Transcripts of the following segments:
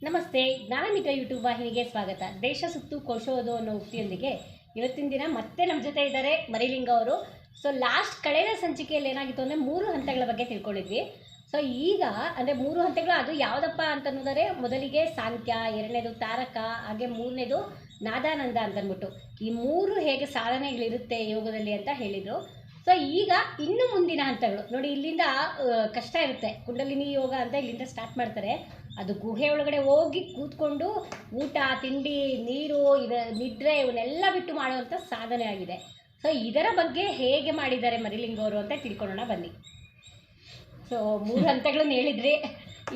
ನಮಸ್ತೆ, ಜ್ಞಾನಮಿತ್ರ ಯೂಟ್ಯೂಬ್ ವಾಹಿನಿಗೆ ಸ್ವಾಗತ. ದೇಶ ಸುತ್ತು ಕೋಶ ಓದು ಅನ್ನೋ ಉಕ್ತಿಯೊಂದಿಗೆ ಇವತ್ತಿನ ದಿನ ಮತ್ತೆ ನಮ್ಮ ಜೊತೆ ಇದ್ದಾರೆ ಮರಿಲಿಂಗ ಅವರು. ಸೊ ಲಾಸ್ಟ್ ಕಳೆದ ಸಂಚಿಕೆಯಲ್ಲಿ ಏನಾಗಿತ್ತು ಅಂದರೆ 3 ಹಂತಗಳ ಬಗ್ಗೆ ತಿಳ್ಕೊಂಡಿದ್ವಿ. ಸೊ ಈಗ ಅಂದರೆ 3 ಹಂತಗಳು ಅದು ಯಾವುದಪ್ಪ ಅಂತಂದರೆ, ಮೊದಲಿಗೆ ಸಾಂಖ್ಯ, ಎರಡನೇದು ತಾರಕ, ಹಾಗೆ ಮೂರನೇದು ನಾದಾನಂದ ಅಂತಂದ್ಬಿಟ್ಟು ಈ 3 ಹೇಗೆ ಸಾಧನೆಗಳಿರುತ್ತೆ ಯೋಗದಲ್ಲಿ ಅಂತ ಹೇಳಿದರು. ಸೊ ಈಗ ಇನ್ನು ಮುಂದಿನ ಹಂತಗಳು ನೋಡಿ, ಇಲ್ಲಿಂದ ಕಷ್ಟ ಇರುತ್ತೆ. ಕುಂಡಲಿನಿ ಯೋಗ ಅಂತ ಇಲ್ಲಿಂದ ಸ್ಟಾರ್ಟ್ ಮಾಡ್ತಾರೆ. ಅದು ಗುಹೆ ಒಳಗಡೆ ಹೋಗಿ ಕೂತ್ಕೊಂಡು ಊಟ ತಿಂಡಿ ನೀರು ನಿದ್ರೆ ಇವನ್ನೆಲ್ಲ ಬಿಟ್ಟು ಮಾಡುವಂಥ ಸಾಧನೆ ಆಗಿದೆ. ಸೊ ಇದರ ಬಗ್ಗೆ ಹೇಗೆ ಮಾಡಿದ್ದಾರೆ ಮರಿಲಿಂಗ ಅವರು ಅಂತ ತಿಳ್ಕೊಳ್ಳೋಣ ಬನ್ನಿ. ಸೊ 3 ಹಂತಗಳನ್ನು ಹೇಳಿದ್ರಿ,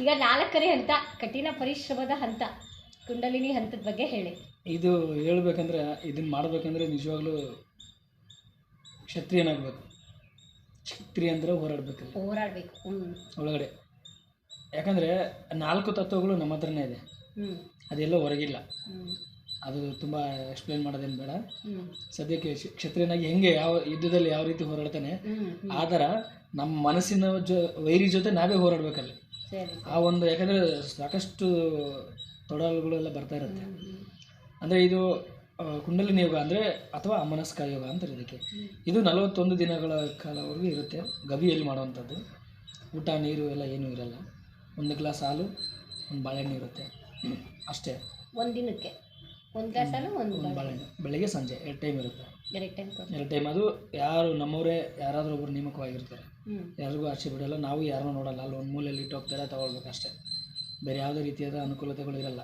ಈಗ 4ನೇ ಹಂತ ಕಠಿಣ ಪರಿಶ್ರಮದ ಹಂತ ಕುಂಡಲಿನಿ ಹಂತದ ಬಗ್ಗೆ ಹೇಳಿ. ಇದು ಹೇಳ್ಬೇಕಂದ್ರೆ, ಇದನ್ನ ಮಾಡಬೇಕಂದ್ರೆ ನಿಜವಾಗ್ಲೂ ಕ್ಷತ್ರಿಯನಾಗಬೇಕು. ಕ್ಷತ್ರಿಯ ಅಂದರೆ ಹೋರಾಡಬೇಕು ಒಳಗಡೆ. ಯಾಕಂದರೆ 4 ತತ್ವಗಳು ನಮ್ಮ ಹತ್ರನೇ ಇದೆ, ಅದೆಲ್ಲ ಹೊರಗಿಲ್ಲ. ಅದು ತುಂಬ ಎಕ್ಸ್ಪ್ಲೇನ್ ಮಾಡೋದೇನು ಬೇಡ. ಸದ್ಯಕ್ಕೆ ಕ್ಷತ್ರಿಯನಾಗಿ ಹೆಂಗೆ ಯಾವ ಯುದ್ಧದಲ್ಲಿ ಯಾವ ರೀತಿ ಹೋರಾಡ್ತಾನೆ, ಆ ಥರ ನಮ್ಮ ಮನಸ್ಸಿನ ವೈರಿ ಜೊತೆ ನಾವೇ ಹೋರಾಡಬೇಕಲ್ಲಿ. ಆ ಒಂದು, ಯಾಕಂದರೆ ಸಾಕಷ್ಟು ತೊಡಲುಗಳೆಲ್ಲ ಬರ್ತಾ ಇರುತ್ತೆ. ಅಂದರೆ ಇದು ಕುಂಡಲಿನಿ ಯೋಗ ಅಂದರೆ ಅಥವಾ ಅಮನಸ್ಕ ಯೋಗ ಅಂತಾರೆ ಇದಕ್ಕೆ. ಇದು 41 ದಿನಗಳ ಕಾಲವರೆಗೂ ಇರುತ್ತೆ. ಗವಿಯಲ್ಲಿ ಮಾಡುವಂಥದ್ದು. ಊಟ ನೀರು ಎಲ್ಲ ಏನೂ ಇರಲ್ಲ. 1 ಗ್ಲಾಸ್ ಹಾಲು, 1 ಬಾಳೆಹಣ್ಣು ಇರುತ್ತೆ ಅಷ್ಟೇ. ಒಂದು ದಿನಕ್ಕೆ 1 ಗ್ಲಾಸ್ ಹಾಲು, 1 ಬಾಳೆಹಣ್ಣು. ಬೆಳಗ್ಗೆ ಸಂಜೆ 2 ಟೈಮ್ ಇರುತ್ತೆ. 2 ಟೈಮ್. ಅದು ಯಾರು ನಮ್ಮವರೇ ಯಾರಾದರೂ ಒಬ್ಬರು ನೇಮಕವಾಗಿರ್ತಾರೆ. ಯಾರಿಗೂ ಆಚೆ ಬಿಡೋಲ್ಲ, ನಾವು ಯಾರನ್ನೂ ನೋಡೋಲ್ಲ. ಅಲ್ಲಿ ಒಂದು ಮೂಲೆಯಲ್ಲಿ ಇಟ್ಟು ಹೋಗ್ತಾರೆ, ತಗೊಳ್ಬೇಕು ಅಷ್ಟೇ. ಬೇರೆ ಯಾವುದೇ ರೀತಿಯಾದ ಅನುಕೂಲತೆಗಳು ಇರಲ್ಲ.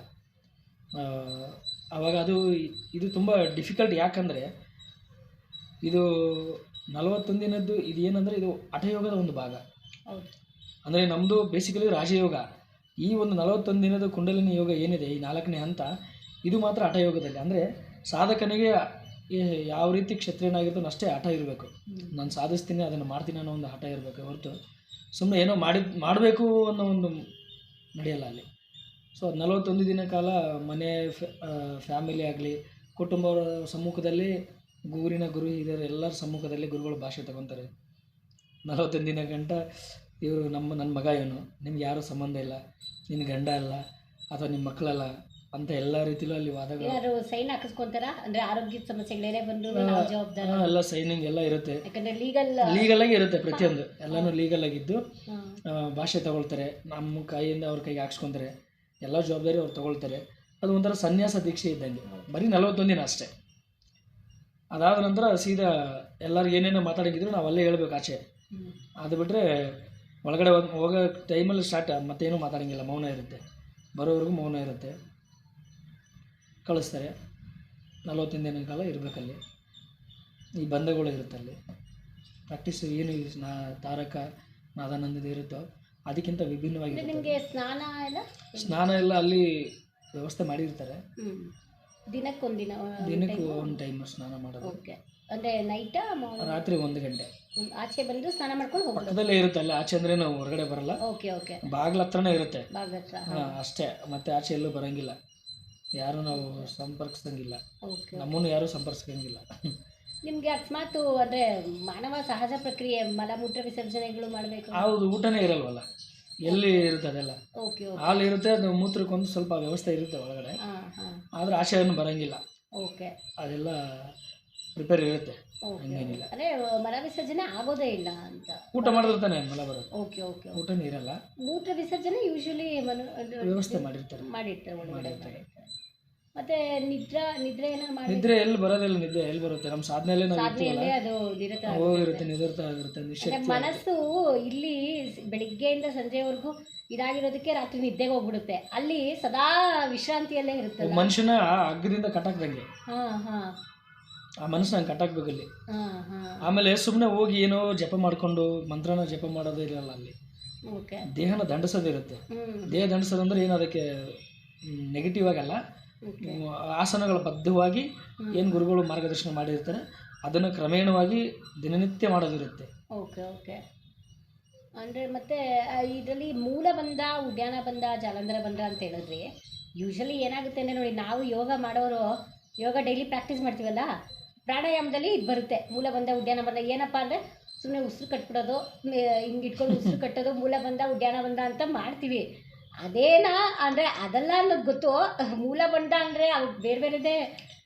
ಆವಾಗ ಇದು ತುಂಬ ಡಿಫಿಕಲ್ಟ್. ಯಾಕಂದರೆ ಇದು 41 ದಿನದ್ದು ಇದು ಏನಂದರೆ, ಇದು ಹಠಯೋಗದ ಒಂದು ಭಾಗ. ಹೌದು. ಅಂದರೆ ನಮ್ಮದು ಬೇಸಿಕಲಿ ರಾಜಯೋಗ. ಈ ಒಂದು 41 ದಿನದ ಕುಂಡಲಿನಿ ಯೋಗ ಏನಿದೆ, ಈ 4ನೇ ಹಂತ, ಇದು ಮಾತ್ರ ಹಠಯೋಗದಲ್ಲಿ. ಅಂದರೆ ಸಾಧಕನಿಗೆ ಯಾವ ರೀತಿ ಕ್ಷತ್ರಿಯನಾಗಿರ್ತಾನೆ ಅಷ್ಟೇ ಹಠ ಇರಬೇಕು. ನಾನು ಸಾಧಿಸ್ತೀನಿ, ಅದನ್ನು ಮಾಡ್ತೀನಿ ಅನ್ನೋ ಒಂದು ಹಠ ಇರಬೇಕು ಹೊರತು ಸುಮ್ಮನೆ ಏನೋ ಮಾಡಬೇಕು ಅನ್ನೋ ಒಂದು ನಡೆಯಲ್ಲ ಅಲ್ಲಿ. ಸೊ 41 ದಿನ ಕಾಲ ಮನೆ ಫ್ಯಾಮಿಲಿ ಆಗಲಿ, ಕುಟುಂಬದ ಸಮ್ಮುಖದಲ್ಲಿ, ಊರಿನ ಗುರು ಹಿರಿಯರು ಎಲ್ಲರ ಸಮ್ಮುಖದಲ್ಲಿ ಗುರುಗಳು ಭಾಷೆ ತಗೊತಾರೆ. 41 ದಿನ ಗಂಟ ಇವರು ನನ್ನ ಮಗ ಇವನು, ನಿಮ್ಗೆ ಯಾರೂ ಸಂಬಂಧ ಇಲ್ಲ, ನಿನ್ನ ಗಂಡ ಅಲ್ಲ ಅಥವಾ ನಿಮ್ಮ ಮಕ್ಕಳಲ್ಲ ಅಂತ ಎಲ್ಲ ರೀತಿಲೂ ಅಲ್ಲಿ ವಾದಗಳು. ಸೈನ್ ಹಾಕಿಸ್ಕೊಂತಾರ ಅಂದರೆ ಆರೋಗ್ಯದ ಸಮಸ್ಯೆಗಳೇ ಬಂದು ಜವಾಬ್ದಾರಿ ಎಲ್ಲ ಸೈನಿಂಗ್ ಎಲ್ಲ ಇರುತ್ತೆ. ಯಾಕಂದರೆ ಲೀಗಲ್ ಆಗಿ ಇರುತ್ತೆ ಪ್ರತಿಯೊಂದು. ಎಲ್ಲನೂ ಲೀಗಲ್ ಆಗಿದ್ದು ಭಾಷೆ ತಗೊಳ್ತಾರೆ. ನಮ್ಮ ಕೈಯಿಂದ ಅವ್ರ ಕೈಗೆ ಹಾಕ್ಸ್ಕೊತಾರೆ. ಎಲ್ಲ ಜವಾಬ್ದಾರಿ ಅವ್ರು ತೊಗೊಳ್ತಾರೆ. ಅದು ಒಂಥರ ಸನ್ಯಾಸ ದೀಕ್ಷೆ ಇದ್ದಂಗೆ. ಬರೀ 41 ದಿನ ಅಷ್ಟೇ. ಅದಾದ ನಂತರ ಸೀದಾ ಎಲ್ಲರಿಗೂ ಏನೇನೋ ಮಾತಾಡೋಂಗಿದ್ರು ನಾವು ಅಲ್ಲೇ ಹೇಳ್ಬೇಕು ಆಚೆ. ಅದು ಬಿಟ್ಟರೆ ಒಳಗಡೆ ಹೋಗೋ ಟೈಮಲ್ಲಿ ಸ್ಟಾರ್ಟ್ ಮತ್ತೇನೂ ಮಾತಾಡೋಂಗಿಲ್ಲ, ಮೌನ ಇರುತ್ತೆ. ಬರೋವರೆಗೂ ಮೌನ ಇರುತ್ತೆ. ಕಳಿಸ್ತಾರೆ. 41 ದಿನ ಕಾಲ ಇರಬೇಕಲ್ಲಿ. ಈ ಬಂಧಗಳು ಇರುತ್ತಲ್ಲಿ. ಪ್ರಾಕ್ಟೀಸ್ ಏನು ತಾರಕ ನಾದಾನಂದದ ಇರುತ್ತೋ ಅದಕ್ಕಿಂತ ವಿಭಿನ್ನವಾಗಿ ನಿಮಗೆ ಸ್ನಾನ ಎಲ್ಲ ಅಲ್ಲಿ ವ್ಯವಸ್ಥೆ ಮಾಡಿರ್ತಾರೆ. ದಿನಕ್ಕೆ ಒಂದು ಟೈಮ್ ಸ್ನಾನ ಮಾಡೋದು. ಓಕೆ. ಅಂದರೆ ನೈಟಾ ರಾತ್ರಿ 1 ಗಂಟೆ ಆಚೆ ಬಂದು ಸ್ನಾನ ಮಾಡ್ಕೊಂಡು ಹೋಗೋದು. ಪಕ್ಕದಲ್ಲೇ ಇರುತ್ತೆ ಅಲ್ಲಿ. ಆಚೆ ಅಂದರೆ ನಾವು ಹೊರಗಡೆ ಬರಲ್ಲ. ಓಕೆ. ಬಾಗಿಲ ಹತ್ರನೇ ಇರುತ್ತೆ. ಹಾಂ ಅಷ್ಟೇ. ಮತ್ತೆ ಆಚೆ ಎಲ್ಲೂ ಬರೋಂಗಿಲ್ಲ. ಯಾರು ನಾವು ಸಂಪರ್ಕಿಸಂಗಿಲ್ಲ. ಓಕೆ. ನಮ್ಮನ್ನು ಯಾರೂ ಸಂಪರ್ಕಿಸಂಗಿಲ್ಲ. ನಿಮಗೆ ಅಕಸ್ಮಾತ್ ಅಂದರೆ ಮಾನವ ಸಹಜ ಪ್ರಕ್ರಿಯೆ ಮಲಮೂತ್ರ ವಿಸರ್ಜನೆಗಳು ಮಾಡಬೇಕು. ಹೌದು. ಊಟನೇ ಇರಲ್ವಲ್ಲ, ಎಲ್ಲಿ ಇರುತ್ತೆ ಅದೆಲ್ಲ. ಓಕೆ. ಹಾಲು ಇರುತ್ತೆ, ಅದು ಮೂತ್ರಕ್ಕೊಂದು ಸ್ವಲ್ಪ ವ್ಯವಸ್ಥೆ ಇರುತ್ತೆ ಒಳಗಡೆ. ಆದರೆ ಆಚೆಯನ್ನು ಬರೋಂಗಿಲ್ಲ. ಓಕೆ. ಅದೆಲ್ಲ ಪ್ರಿಪೇರ್ ಇರುತ್ತೆ, ಹಂಗೇನಿಲ್ಲ. ಅಂದರೆ ಮಲ ವಿಸರ್ಜನೆ ಆಗೋದೇ ಇಲ್ಲ ಅಂತ. ಊಟ ಮಾಡಿದ್ರೆ ತಾನೇ ಮಲ ಬರೋದು. ಓಕೆ. ಊಟನೇ ಇರಲ್ಲ. ಮೂತ್ರ ವಿಸರ್ಜನೆ ಯೂಶಲಿ ವ್ಯವಸ್ಥೆ ಮಾಡಿರ್ತಾರೆ. ಮತ್ತೆ ನಿದ್ರೆ ಏನಾದ್ರು ಮಾಡಿ. ನಿದ್ರೆ ಎಲ್ಲಿ ಬರೋದಿಲ್ಲ. ನಿದ್ರೆ ಎಲ್ಲಿ ಬರುತ್ತೆ? ನಮ್ಮ ಸಾಧನೆಯಲ್ಲೇ ನಾವು ಅದು ಹೋಗಿರುತ್ತೆ, ನಿದ್ರತಾ ಇರುತ್ತೆ. ಮನಸ್ಸು ಇಲ್ಲಿ ಬೆಳಿಗ್ಗೆಯಿಂದ ಸಂಜೆವರೆಗೂ ಇದಾಗಿರೋದಕ್ಕೆ ರಾತ್ರಿ ನಿದ್ದೆಗೆ ಹೋಗ್ಬಿಡುತ್ತೆ. ಅಲ್ಲಿ ಸದಾ ವಿಶ್ರಾಂತಿಯಲ್ಲೇ ಇರುತ್ತೆ. ಮನುಷ್ಯನ ಹಗ್ಗದಿಂದ ಕಟ್ಟಾಕ್ದಂಗೆ ಆ ಮನಸ್ಸನ್ನ ಕಟ್ಟಾಕ್ಬೇಕಲ್ಲಿ. ಆಮೇಲೆ ಸುಮ್ಮನೆ ಹೋಗಿ ಏನೋ ಜಪ ಮಾಡಿಕೊಂಡು ಮಂತ್ರನ ಜಪ ಮಾಡೋದು ಇರಲ್ಲ ಅಲ್ಲಿ. ದೇಹನ ದಂಡಿಸೋದಿರುತ್ತೆ. ದೇಹ ದಂಡಿಸೋದಂದ್ರೆ ಏನು, ಅದಕ್ಕೆ ನೆಗೆಟಿವ್ ಆಗಲ್ಲ. ಆಸನಗಳ ಬದ್ಧವಾಗಿ ಏನು ಗುರುಗಳು ಮಾರ್ಗದರ್ಶನ ಮಾಡಿರ್ತಾರೆ ಅದನ್ನು ಕ್ರಮೇಣವಾಗಿ ದಿನನಿತ್ಯ ಮಾಡೋದಿರುತ್ತೆ. ಓಕೆ. ಅಂದರೆ ಮತ್ತೆ ಇದರಲ್ಲಿ ಮೂಲಬಂಧ, ಉಡ್ಯಾನ ಬಂಧ, ಜಾಲಂಧರ ಬಂಧ ಅಂತ ಹೇಳಿದ್ರಿ. ಯೂಶಲಿ ಏನಾಗುತ್ತೆ ಅಂದರೆ ನೋಡಿ, ನಾವು ಯೋಗ ಮಾಡೋರು ಯೋಗ ಡೈಲಿ ಪ್ರಾಕ್ಟೀಸ್ ಮಾಡ್ತೀವಲ್ಲ, ಪ್ರಾಣಾಯಾಮದಲ್ಲಿ ಇದು ಬರುತ್ತೆ ಮೂಲಬಂಧ ಉಡ್ಯಾನ ಬಂಧ. ಏನಪ್ಪ ಅಂದರೆ ಸುಮ್ಮನೆ ಉಸಿರು ಕಟ್ಬಿಡೋದು, ಹಿಂಗೆ ಇಟ್ಕೊಂಡು ಉಸಿರು ಕಟ್ಟೋದು, ಮೂಲಬಂಧ ಉಡ್ಯಾನ ಬಂಧ ಅಂತ ಮಾಡ್ತೀವಿ. ಅದೇನಾ ಅಂದ್ರೆ ಅದೆಲ್ಲ ಅನ್ನೋದು ಗೊತ್ತು, ಮೂಲ ಬಂಧ ಅಂದ್ರೆ ಅವು ಬೇರೆ ಬೇರೆದೇ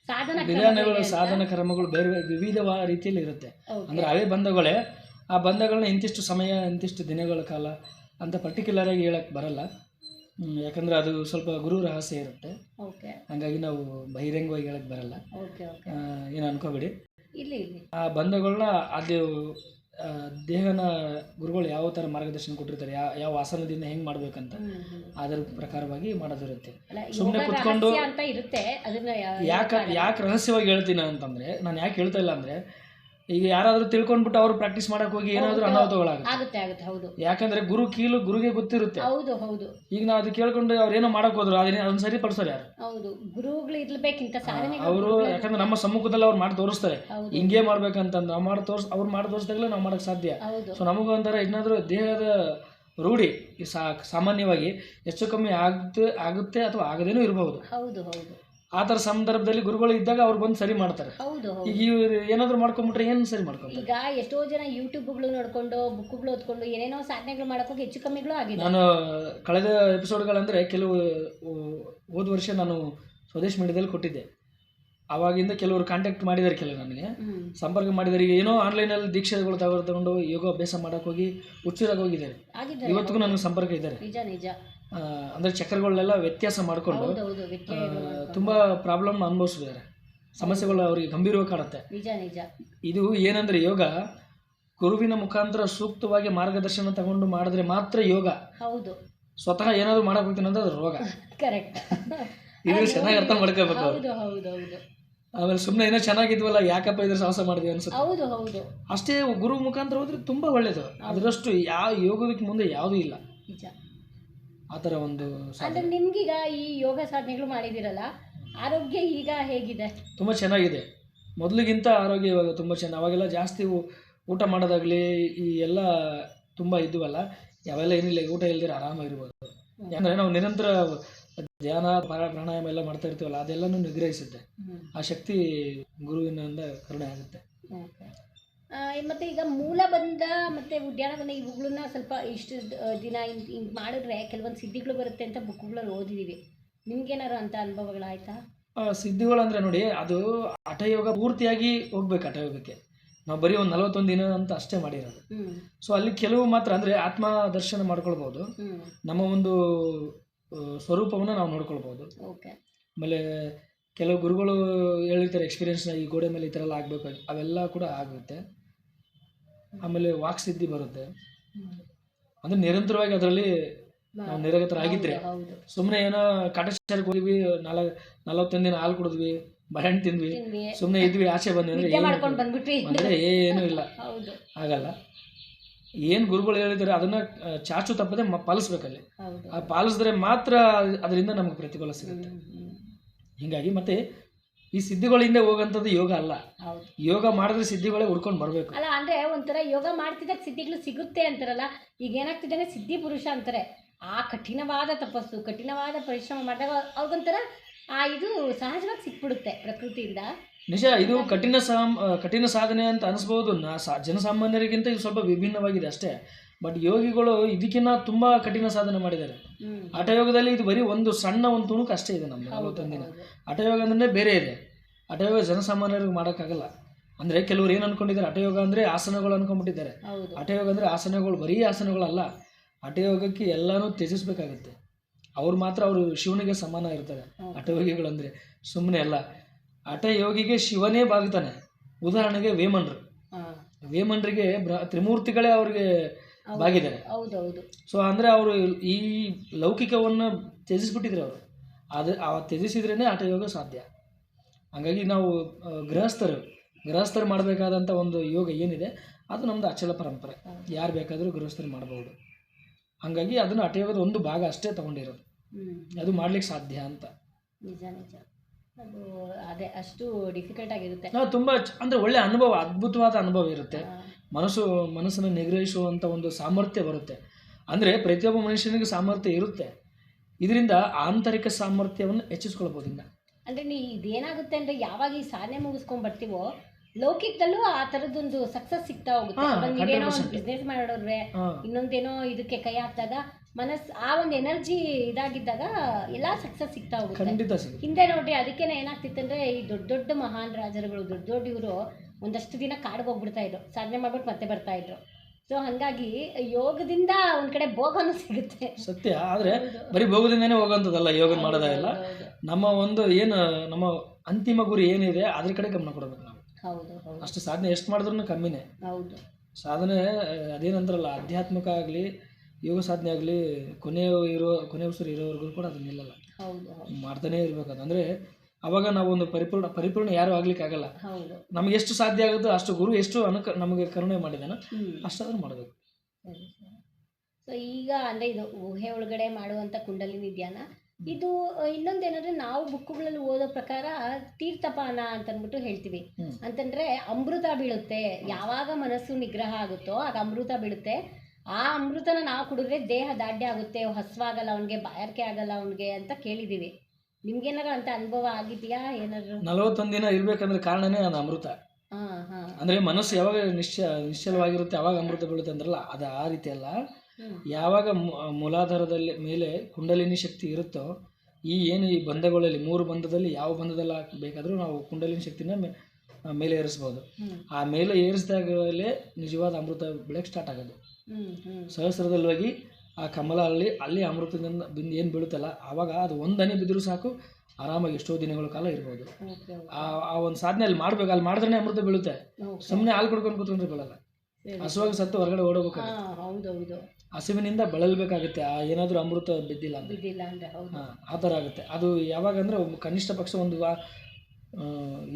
ಸಾಧನ ವಿಧಾನಗಳು ಸಾಧನ ಕರ್ಮಗಳು ಬೇರೆ ವಿವಿಧ ರೀತಿಯಲ್ಲಿ ಇರುತ್ತೆ. ಅಂದ್ರೆ ಅವೇ ಬಂಧಗಳೇ, ಆ ಬಂಧಗಳನ್ನ ಇಂತಿಷ್ಟು ಸಮಯ ಇಂತಿಷ್ಟು ದಿನಗಳ ಕಾಲ ಅಂತ ಪರ್ಟಿಕ್ಯುಲರ್ ಆಗಿ ಹೇಳಕ್ ಬರಲ್ಲ. ಯಾಕಂದ್ರೆ ಅದು ಸ್ವಲ್ಪ ಗುರು ರಹಸ್ಯ ಇರುತ್ತೆ. ಹಂಗಾಗಿ ನಾವು ಬಹಿರಂಗವಾಗಿ ಹೇಳಕ್ ಬರಲ್ಲ, ಏನು ಅನ್ಕೋಬೇಡಿ. ಆ ಬಂಧಗಳನ್ನ ಅದು ದೇಹನ ಗುರುಗಳು ಯಾವ ಥರ ಮಾರ್ಗದರ್ಶನ ಕೊಟ್ಟಿರ್ತಾರೆ, ಯಾವ ಆಸನದಿಂದ ಹೆಂಗೆ ಮಾಡ್ಬೇಕಂತ ಅದರ ಪ್ರಕಾರವಾಗಿ ಮಾಡೋದಿರುತ್ತೆ. ಸುಮ್ಮನೆ ಕುತ್ಕೊಂಡು ಯಾಕೆ ರಹಸ್ಯವಾಗಿ ಹೇಳ್ತೀನಿ ಅಂತಂದ್ರೆ, ನಾನು ಯಾಕೆ ಹೇಳ್ತಾ ಇಲ್ಲ ಅಂದ್ರೆ, ಈಗ ಯಾರಾದ್ರೂ ತಿಳ್ಕೊಂಡ್ಬಿಟ್ಟು ಅವ್ರು ಪ್ರಾಕ್ಟೀಸ್ ಮಾಡಕ್ ಹೋಗಿ ಏನಾದ್ರೂ ಅನಾಹುತಗಳಾಗುತ್ತೆ. ಯಾಕಂದ್ರೆ ಗುರುಗೆ ಗೊತ್ತಿರುತ್ತೆ. ಈಗ ನಾವು ಅದು ಕೇಳ್ಕೊಂಡು ಅವ್ರು ಏನೋ ಮಾಡಕ್ ಹೋದ್ರು ಅದನ್ನ ಸರಿಪಡಿಸೋರು ಯಾರು? ಅವರು ಯಾಕಂದ್ರೆ ನಮ್ಮ ಸಮ್ಮುಖದಲ್ಲಿ ಅವ್ರು ಮಾಡಿ ತೋರಿಸ್ತಾರೆ, ಹಿಂಗೇ ಮಾಡ್ಬೇಕಂತಂದು ಅವ್ರು ಮಾಡಿ ತೋರಿಸಿದಾಗಲೇ ನಾವು ಮಾಡಕ್ ಸಾಧ್ಯ. ಸೊ ನಮಗೂ ಒಂಥರ ಏನಾದ್ರೂ ದೇಹದ ರೂಢಿ ಸಾಮಾನ್ಯವಾಗಿ ಹೆಚ್ಚು ಕಮ್ಮಿ ಆಗುತ್ತೆ ಅಥವಾ ಆಗದೇನೂ ಇರಬಹುದು. ಆ ಥರ ಸಂದರ್ಭದಲ್ಲಿ ಗುರುಗಳು ಇದ್ದಾಗ ಅವ್ರು ಬಂದು ಸರಿ ಮಾಡ್ತಾರೆ. ಈಗ ಇವ್ರು ಏನಾದ್ರು ಮಾಡ್ಕೊಂಡ್ಬಿಟ್ರೆ ಏನು ಸರಿ ಮಾಡ್ಕೊಂಡು, ಈಗ ಎಷ್ಟೋ ಜನ ಯೂಟ್ಯೂಬ್ಗಳು ನೋಡ್ಕೊಂಡು ಬುಕ್ಗಳು ಓದ್ಕೊಂಡು ಏನೇನೋ ಸಾಧನೆಗಳು ಮಾಡೋಕೆ ಹೆಚ್ಚು ಕಮ್ಮಿಗಳು ಆಗಿದೆ. ನಾನು ಕಳೆದ ಎಪಿಸೋಡ್ಗಳಂದ್ರೆ ಕೆಲವು ಹೋದ ವರ್ಷ ನಾನು ಸ್ವದೇಶ್ ಮೀಡಿಯಾದಲ್ಲಿ ಕೊಟ್ಟಿದ್ದೆ. ಅವಾಗಿಂದ ಕೆಲವರು ಕಾಂಟ್ಯಾಕ್ಟ್ ಮಾಡಿದ್ದಾರೆ, ಕೆಲವು ನನಗೆ ಸಂಪರ್ಕ ಮಾಡಿದ್ದಾರೆ. ಈಗ ಏನೋ ಆನ್ಲೈನಲ್ಲಿ ದೀಕ್ಷೆಗಳು ತಗೊಂಡು ಯೋಗ ಅಭ್ಯಾಸ ಮಾಡಕ್ ಹೋಗಿ ಹುಚ್ಚರಾಗಿ ಹೋಗಿದ್ದಾರೆ. ಇವತ್ತಿಗೂ ನನಗೆ ಸಂಪರ್ಕ ಇದ್ದಾರೆ. ಅಂದ್ರೆ ಚಕ್ರಗಳನ್ನೆಲ್ಲ ವ್ಯತ್ಯಾಸ ಮಾಡಿಕೊಂಡು ತುಂಬಾ ಪ್ರಾಬ್ಲಮ್ ಅನುಭವಿಸಿದ್ದಾರೆ. ಸಮಸ್ಯೆಗಳು ಅವರಿಗೆ ಗಂಭೀರವಾಗಿ ಕಾಡುತ್ತೆ. ಇದು ಏನಂದ್ರೆ ಯೋಗ ಗುರುವಿನ ಮುಖಾಂತರ ಸೂಕ್ತವಾಗಿ ಮಾರ್ಗದರ್ಶನ ತಗೊಂಡು ಮಾಡಿದ್ರೆ ಮಾತ್ರ ಯೋಗ. ಸ್ವತಃ ಏನಾದ್ರು ಮಾಡಕ್ ಹೋಗ್ತೀನಿ ಅಂದ್ರೆ ಅದು ರೋಗ. ಇದು ಚೆನ್ನಾಗಿ ಅರ್ಥ ಮಾಡ್ಕೋಬೇಕು. ಆಮೇಲೆ ಸುಮ್ಮನೆ ಏನೋ ಚೆನ್ನಾಗಿದ್ವಲ್ಲ ಯಾಕಪ್ಪ ಇದ್ರ ಸಾಹಸ ಮಾಡಿದ್ವಿ ಅನ್ಸುತ್ತೆ. ಅಷ್ಟೇ ಗುರು ಮುಖಾಂತರ ಹೋದ್ರೆ ತುಂಬಾ ಒಳ್ಳೇದು. ಅದರಷ್ಟು ಯಾವ ಯೋಗದಕ್ಕೆ ಮುಂದೆ ಯಾವುದೂ ಇಲ್ಲ. ಆ ಥರ ಒಂದು ಅಂದ್ರೆ ನಿಮ್ಗೀಗ ಈ ಯೋಗ ಸಾಧನೆಗಳು ಮಾಡಿದಿರಲ್ಲ, ಆರೋಗ್ಯ ಈಗ ಹೇಗಿದೆ? ತುಂಬ ಚೆನ್ನಾಗಿದೆ. ಮೊದಲಿಗಿಂತ ಆರೋಗ್ಯ ಇವಾಗ ತುಂಬ ಚೆನ್ನಾಗಿ. ಅವಾಗೆಲ್ಲ ಜಾಸ್ತಿ ಊಟ ಮಾಡೋದಾಗಲಿ ಈ ಎಲ್ಲ ತುಂಬ ಇದ್ವಲ್ಲ, ಯಾವೆಲ್ಲ ಏನಿಲ್ಲ, ಊಟ ಇಲ್ದಿರ ಆರಾಮಾಗಿರ್ಬೋದು. ಯಾಕಂದರೆ ನಾವು ನಿರಂತರ ಧ್ಯಾನ ಪ್ರಾಣಾಯಾಮ ಎಲ್ಲ ಮಾಡ್ತಾ ಇರ್ತೀವಲ್ಲ, ಅದೆಲ್ಲನೂ ನಿಗ್ರಹಿಸುತ್ತೆ. ಆ ಶಕ್ತಿ ಗುರುವಿನಿಂದ ಕರುಣೆ ಆಗುತ್ತೆ. ಮತ್ತು ಈಗ ಮೂಲ ಬಂಧ ಮತ್ತು ಉದ್ಯಾನ ಬಂಧ ಇವುಗಳನ್ನ ಸ್ವಲ್ಪ ಇಷ್ಟು ದಿನ ಹಿಂಗೆ ಮಾಡಿದ್ರೆ ಕೆಲವೊಂದು ಸಿದ್ಧಿಗಳು ಬರುತ್ತೆ ಅಂತ ಬುಕ್ಗಳಲ್ಲಿ ಓದಿದ್ದೀವಿ. ನಿಮ್ಗೇನಾರು ಅಂತ ಅನುಭವಗಳಾಯ್ತಾ? ಸಿದ್ಧಿಗಳು ಅಂದರೆ ನೋಡಿ, ಅದು ಹಠಯೋಗ ಪೂರ್ತಿಯಾಗಿ ಹೋಗ್ಬೇಕು. ಹಠಯೋಗಕ್ಕೆ ನಾವು ಬರೀ ಒಂದು 41 ದಿನ ಅಂತ ಅಷ್ಟೇ ಮಾಡಿರೋದು. ಸೊ ಅಲ್ಲಿ ಕೆಲವು ಮಾತ್ರ ಅಂದರೆ ಆತ್ಮ ದರ್ಶನ ಮಾಡ್ಕೊಳ್ಬೋದು, ನಮ್ಮ ಒಂದು ಸ್ವರೂಪವನ್ನು ನಾವು ನೋಡ್ಕೊಳ್ಬೋದು. ಆಮೇಲೆ ಕೆಲವು ಗುರುಗಳು ಹೇಳಿರ್ತಾರೆ ಎಕ್ಸ್ಪೀರಿಯನ್ಸ್ನ, ಈ ಗೋಡೆ ಮೇಲೆ ಈ ಥರ ಎಲ್ಲ ಆಗಬೇಕು, ಅವೆಲ್ಲ ಕೂಡ ಆಗುತ್ತೆ. ಆಮೇಲೆ ವಾಕ್ಸಿದ್ಧಿ ಬರುತ್ತೆ. ಅಂದರೆ ನಿರಂತರವಾಗಿ ಅದರಲ್ಲಿ ನಾವು ನಿರಗತರಾಗಿದ್ರೆ, ಸುಮ್ಮನೆ ಏನೋ ಕಾಟಾಚಾರಕ್ಕೆ ಹೋಗಿದ್ವಿ, 41 ದಿನ ಹಾಲು ಕುಡಿದ್ವಿ, ಬಾಳೆಹಣ್ಣು ತಿಂದ್ವಿ, ಸುಮ್ಮನೆ ಇದ್ವಿ, ಆಚೆ ಬಂದ್ವಿ ಅಂದರೆ ಏನೂ ಇಲ್ಲ, ಆಗಲ್ಲ. ಏನು ಗುರುಗಳು ಹೇಳಿದ್ದಾರೆ ಅದನ್ನ ಚಾಚು ತಪ್ಪದೆ ಪಾಲಿಸ್ಬೇಕಲ್ಲಿ. ಆ ಪಾಲಿಸಿದ್ರೆ ಮಾತ್ರ ಅದರಿಂದ ನಮ್ಗೆ ಪ್ರತಿಫಲ ಸಿಗುತ್ತೆ. ಹೀಗಾಗಿ ಮತ್ತೆ ಈ ಸಿದ್ಧಿಗಳಿಂದ ಹೋಗಂಥದ್ದು ಯೋಗ ಅಲ್ಲ. ಯೋಗ ಮಾಡಿದ್ರೆ ಸಿದ್ಧಿಗಳೇ ಹುಡ್ಕೊಂಡು ಬರಬೇಕು ಅಲ್ಲ. ಅಂದ್ರೆ ಒಂಥರ ಯೋಗ ಮಾಡ್ತಿದ್ದಾಗ ಸಿದ್ಧಿಗಳು ಸಿಗುತ್ತೆ ಅಂತಾರಲ್ಲ, ಈಗ ಏನಾಗ್ತಿದೆ ಸಿದ್ಧಿ ಪುರುಷ ಅಂತಾರೆ. ಆ ಕಠಿಣವಾದ ತಪಸ್ಸು, ಕಠಿಣವಾದ ಪರಿಶ್ರಮ ಮಾಡಿದಾಗ ಅವ್ರಿಗೊಂಥರ ಇದು ಸಹಜವಾಗಿ ಸಿಕ್ಬಿಡುತ್ತೆ ಪ್ರಕೃತಿಯಿಂದ. ನಿಜ, ಇದು ಕಠಿಣ ಸಾಧನೆ ಅಂತ ಅನಿಸ್ಬೋದು ಜನಸಾಮಾನ್ಯರಿಗಿಂತ ಇದು ಸ್ವಲ್ಪ ವಿಭಿನ್ನವಾಗಿದೆ ಅಷ್ಟೇ. ಬಟ್ ಯೋಗಿಗಳು ಇದಕ್ಕಿಂತ ತುಂಬ ಕಠಿಣ ಸಾಧನೆ ಮಾಡಿದ್ದಾರೆ. ಹಠಯೋಗದಲ್ಲಿ ಇದು ಬರೀ ಒಂದು ಸಣ್ಣ ಒಂದು ತುಣುಕು ಅಷ್ಟೇ ಇದೆ. ನಮ್ಮದು 41 ದಿನ ಹಠಯೋಗ ಅಂದ್ರೆ ಬೇರೆ ಇದೆ. ಹಠಯೋಗ ಜನಸಾಮಾನ್ಯರಿಗೆ ಮಾಡೋಕ್ಕಾಗಲ್ಲ. ಅಂದರೆ ಕೆಲವರು ಏನು ಅಂದ್ಕೊಂಡಿದ್ದಾರೆ, ಹಠಯೋಗ ಅಂದರೆ ಆಸನಗಳು ಅಂದ್ಕೊಂಡ್ಬಿಟ್ಟಿದ್ದಾರೆ. ಹಠಯೋಗ ಅಂದರೆ ಆಸನಗಳು ಬರೀ ಆಸನಗಳಲ್ಲ. ಹಠಯೋಗಕ್ಕೆ ಎಲ್ಲನೂ ತ್ಯಜಿಸ್ಬೇಕಾಗುತ್ತೆ. ಅವ್ರು ಮಾತ್ರ ಅವರು ಶಿವನಿಗೆ ಸಮಾನ ಇರ್ತಾರೆ ಹಠಯೋಗಿಗಳು. ಅಂದರೆ ಸುಮ್ಮನೆ ಅಲ್ಲ, ಹಠಯೋಗಿಗೆ ಶಿವನೇ ಬಾಗುತ್ತಾನೆ. ಉದಾಹರಣೆಗೆ ವೇಮನರಿಗೆ ತ್ರಿಮೂರ್ತಿಗಳೇ ಅವ್ರಿಗೆ ಬಾಗಿದ್ದಾರೆ. ಸೊ ಅಂದರೆ ಅವರು ಈ ಲೌಕಿಕವನ್ನು ತ್ಯಜಿಸ್ಬಿಟ್ಟಿದ್ರು. ಅವರು ತ್ಯಜಿಸಿದ್ರೇ ಹಠಯೋಗ ಸಾಧ್ಯ. ಹಾಗಾಗಿ ನಾವು ಗೃಹಸ್ಥರು ಮಾಡಬೇಕಾದಂಥ ಒಂದು ಯೋಗ ಏನಿದೆ ಅದು ನಮ್ಮದು ಅಚಲ ಪರಂಪರೆ. ಯಾರು ಬೇಕಾದರೂ ಗೃಹಸ್ಥರು ಮಾಡಬಹುದು. ಹಾಗಾಗಿ ಅದನ್ನು ಹಠಯೋಗದ ಒಂದು ಭಾಗ ಅಷ್ಟೇ ತಗೊಂಡಿರೋದು. ಅದು ಮಾಡ್ಲಿಕ್ಕೆ ಸಾಧ್ಯ ಅಂತ. ನಿಜ ಅದು ಅದೇ ಅಷ್ಟು ಡಿಫಿಕಲ್ಟ್ ಆಗಿರುತ್ತೆ. ತುಂಬ ಅಂದರೆ ಒಳ್ಳೆ ಅನುಭವ, ಅದ್ಭುತವಾದ ಅನುಭವ ಇರುತ್ತೆ. ಮನಸ್ಸನ್ನು ನಿಗ್ರಹಿಸುವಂಥ ಒಂದು ಸಾಮರ್ಥ್ಯ ಬರುತ್ತೆ. ಅಂದರೆ ಪ್ರತಿಯೊಬ್ಬ ಮನುಷ್ಯನಿಗೆ ಸಾಮರ್ಥ್ಯ ಇರುತ್ತೆ. ಇದರಿಂದ ಆಂತರಿಕ ಸಾಮರ್ಥ್ಯವನ್ನು ಹೆಚ್ಚಿಸ್ಕೊಳ್ಬೋದು. ಅಂದರೆ ಇದೇನಾಗುತ್ತೆ ಅಂದರೆ ಯಾವಾಗ ಈ ಸಾಧನೆ ಮುಗಿಸ್ಕೊಂಡು ಬರ್ತೀವೋ ಲೌಕಿಕದಲ್ಲೂ ಆ ಥರದೊಂದು ಸಕ್ಸಸ್ ಸಿಗ್ತಾ ಹೋಗುತ್ತೆ. ನೀವೇನೋ ಒಂದು ಬಿಸ್ನೆಸ್ ಮಾಡೋದ್ರೆ ಇನ್ನೊಂದೇನೋ ಇದಕ್ಕೆ ಕೈ ಹಾಕಿದಾಗ ಮನಸ್ಸು ಆ ಒಂದು ಎನರ್ಜಿ ಇದಾಗಿದ್ದಾಗ ಎಲ್ಲ ಸಕ್ಸಸ್ ಸಿಗ್ತಾ ಹೋಗುತ್ತೆ. ಖಂಡಿತ ಸಿಗುತ್ತೆ. ಹಿಂದೆ ನೋಡ್ರಿ ಅದಕ್ಕೇನೆ ಏನಾಗ್ತಿತ್ತಂದ್ರೆ ಈ ದೊಡ್ಡ ದೊಡ್ಡ ಮಹಾನ್ ರಾಜರುಗಳು ದೊಡ್ಡ ದೊಡ್ಡ ಇವರು ಒಂದಷ್ಟು ದಿನ ಕಾಡಿಗೆ ಹೋಗ್ಬಿಡ್ತಾ ಇದ್ರು, ಸಾಧನೆ ಮಾಡ್ಬಿಟ್ಟು ಮತ್ತೆ ಬರ್ತಾ ಇದ್ರು. ಸೊ ಹಾಗಾಗಿ ಯೋಗದಿಂದ ಒಂದ್ ಕಡೆ ಭೋಗನೂ ಸಿಗುತ್ತೆ. ಸತ್ಯ. ಆದ್ರೆ ಬರೀ ಭೋಗದಿಂದನೇ ಹೋಗೋಂಥದ್ದಲ್ಲ ಯೋಗ ಮಾಡೋದಾಗಲ್ಲ. ನಮ್ಮ ಒಂದು ಏನು ನಮ್ಮ ಅಂತಿಮ ಗುರಿ ಏನಿದೆ ಅದ್ರ ಕಡೆ ಗಮನ ಕೊಡಬೇಕು ನಾವು. ಹೌದು. ಅಷ್ಟು ಸಾಧನೆ ಎಷ್ಟು ಮಾಡಿದ್ರು ಕಮ್ಮಿನೇ. ಹೌದು. ಸಾಧನೆ ಅದೇನಂತಾರಲ್ಲ, ಆಧ್ಯಾತ್ಮಿಕ ಆಗಲಿ ಯೋಗ ಸಾಧನೆ ಆಗಲಿ ಕೊನೆ ಉಸಿರು ಇರೋವರೆಗೂ ಕೂಡ ಅದು ನಿಲ್ಲಲ್ಲ. ಮಾಡ್ತಾನೆ ಇರ್ಬೇಕು. ಅದಂದರೆ ಅವಾಗ ನಾವು ಒಂದು ಪರಿಪೂರ್ಣ ಯಾರು ಆಗ್ಲಿಕ್ಕೆ ಆಗಲ್ಲ. ನಮ್ಗೆ ಎಷ್ಟು ಸಾಧ್ಯ ಆಗುತ್ತೋ ಅಷ್ಟು ಗುರು ಎಷ್ಟು ನಮಗೆ ಕರುಣೆ ಮಾಡಿದಾನೋ ಅಷ್ಟಾದ್ರೂ ಮಾಡಬೇಕು. ಸೊ ಈಗ ಅಂದರೆ ಇದು ಊಹೆ ಒಳಗಡೆ ಮಾಡುವಂಥ ಕುಂಡಲಿನಿ ಧ್ಯಾನ ಇದು ಇನ್ನೊಂದೇನಂದ್ರೆ ನಾವು ಬುಕ್ಕುಗಳಲ್ಲಿ ಓದೋ ಪ್ರಕಾರ ತೀರ್ಥಪಾನ ಅಂತ ಅಂದ್ಬಿಟ್ಟು ಹೇಳ್ತೀವಿ. ಅಂತಂದ್ರೆ ಅಮೃತ ಬೀಳುತ್ತೆ, ಯಾವಾಗ ಮನಸ್ಸು ನಿಗ್ರಹ ಆಗುತ್ತೋ ಆಗ ಅಮೃತ ಬೀಳುತ್ತೆ. ಆ ಅಮೃತನ ನಾವು ಕುಡಿದ್ರೆ ದೇಹ ದಾಢ್ಯ ಆಗುತ್ತೆ, ಹಸ್ವಾಗಲ್ಲ ಅವನಿಗೆ, ಬಾಯಾರಿಕೆ ಆಗಲ್ಲ ಅವನಿಗೆ ಅಂತ ಕೇಳಿದ್ದೀವಿ. ನಿಮ್ಗೇನಾರು ಅಂತ ಅನುಭವ ಆಗಿದೆಯಾ? ಏನಾದ್ರು 41 ದಿನ ಇರ್ಬೇಕಂದ್ರೆ ಕಾರಣನೇ ಅದು ಅಮೃತ. ಅಂದ್ರೆ ಮನಸ್ಸು ಯಾವಾಗ ನಿಶ್ಚಲವಾಗಿರುತ್ತೆ ಅವಾಗ ಅಮೃತ ಬೀಳುತ್ತೆ ಅಂದ್ರಲ್ಲ, ಅದು ಆ ರೀತಿ ಅಲ್ಲ. ಯಾವಾಗ ಮೂಲಾಧಾರದಲ್ಲಿ ಮೇಲೆ ಕುಂಡಲಿನಿ ಶಕ್ತಿ ಇರುತ್ತೋ ಈ ಬಂಧಗಳಲ್ಲಿ 3 ಬಂಧದಲ್ಲಿ ಯಾವ ಬಂಧದಲ್ಲಿ ಬೇಕಾದರೂ ನಾವು ಕುಂಡಲಿನಿ ಶಕ್ತಿನ ಮೇಲೆ ಏರಿಸ್ಬೋದು. ಆ ಮೇಲೆ ಏರಿಸಿದಾಗಲೇ ನಿಜವಾದ ಅಮೃತ ಬೆಳಕ್ಕೆ ಸ್ಟಾರ್ಟ್ ಆಗೋದು. ಸಹಸ್ರದಲ್ಲಿ ಹೋಗಿ ಆ ಕಮಲ ಅಲ್ಲಿ ಅಮೃತದಿಂದ ಏನು ಬೀಳುತ್ತಲ್ಲ ಆವಾಗ ಅದು ಒಂದು ಹನಿ ಬಿದ್ದರೂ ಸಾಕು, ಆರಾಮಾಗಿ ಎಷ್ಟೋ ದಿನಗಳ ಕಾಲ ಇರ್ಬೋದು. ಆ ಒಂದು ಸಾಧನೆ ಅಲ್ಲಿ ಮಾಡ್ಬೇಕು, ಅಲ್ಲಿ ಮಾಡಿದ್ರೆ ಅಮೃತ ಬೀಳುತ್ತೆ. ಸುಮ್ಮನೆ ಹಾಲು ಕುಡ್ಕೊಂಡು ಕೂತ್ಕೊಂಡ್ರೆ ಬೀಳಲ್ಲ. ಹಸುವಾಗಿ ಸತ್ತು ಹೊರಗಡೆ ಓಡಬೇಕಾಗುತ್ತೆ, ಹಸುವಿನಿಂದ ಬಳಲ್ಬೇಕಾಗುತ್ತೆ. ಏನಾದರೂ ಅಮೃತ ಬಿದ್ದಿಲ್ಲ ಅಂದ್ರೆ ಆ ಥರ ಆಗುತ್ತೆ. ಅದು ಯಾವಾಗ ಅಂದರೆ ಕನಿಷ್ಠ ಪಕ್ಷ ಒಂದು